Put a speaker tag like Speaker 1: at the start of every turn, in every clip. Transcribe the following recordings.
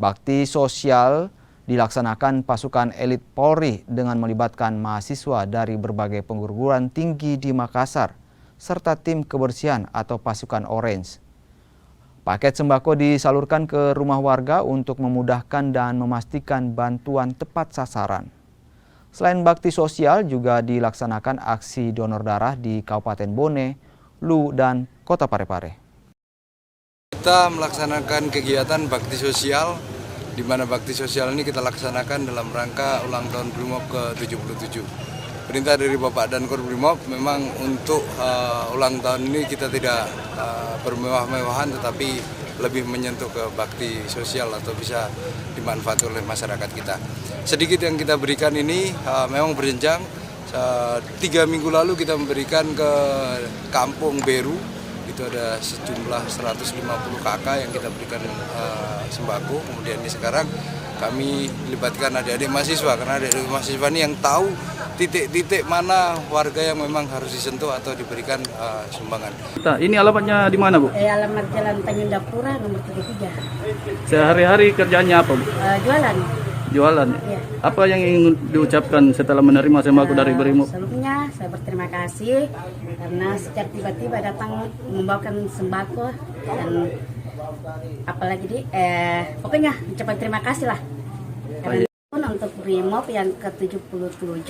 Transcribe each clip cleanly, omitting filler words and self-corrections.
Speaker 1: Bakti sosial dilaksanakan pasukan elit Polri dengan melibatkan mahasiswa dari berbagai perguruan tinggi di Makassar, serta tim kebersihan atau pasukan Orange. Paket sembako disalurkan ke rumah warga untuk memudahkan dan memastikan bantuan tepat sasaran. Selain bakti sosial, juga dilaksanakan aksi donor darah di Kabupaten Bone, Lu, dan Kota Parepare.
Speaker 2: Kita melaksanakan kegiatan bakti sosial, di mana bakti sosial ini kita laksanakan dalam rangka ulang tahun Brimob ke-77. Perintah dari Bapak dan Korbrimob memang untuk ulang tahun ini kita tidak bermewah-mewahan, tetapi lebih menyentuh ke bakti sosial atau bisa dimanfaatkan oleh masyarakat kita. Sedikit yang kita berikan ini memang berjenjang. 3 minggu lalu kita memberikan ke Kampung Beru, itu ada sejumlah 150 KK yang kita berikan sembako. Kemudian ini sekarang kami libatkan adik-adik mahasiswa, karena adik-adik mahasiswa ini yang tahu titik-titik mana warga yang memang harus disentuh atau diberikan sumbangan.
Speaker 3: Ini alamatnya di mana, Bu?
Speaker 4: Alamat Jalan Tanjung nomor 33.
Speaker 3: Sehari-hari kerjanya apa, Bu?
Speaker 4: Jualan.
Speaker 3: Jualan.
Speaker 4: Ya.
Speaker 3: Apa yang ingin diucapkan setelah menerima sembako dari Brimob?
Speaker 4: Sebelumnya saya berterima kasih karena secara tiba-tiba datang membawakan sembako, dan apalagi pokoknya ucapan terima kasih lah. Karena untuk Brimob yang ke-77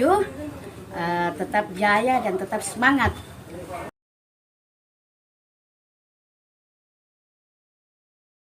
Speaker 4: tetap jaya dan tetap semangat.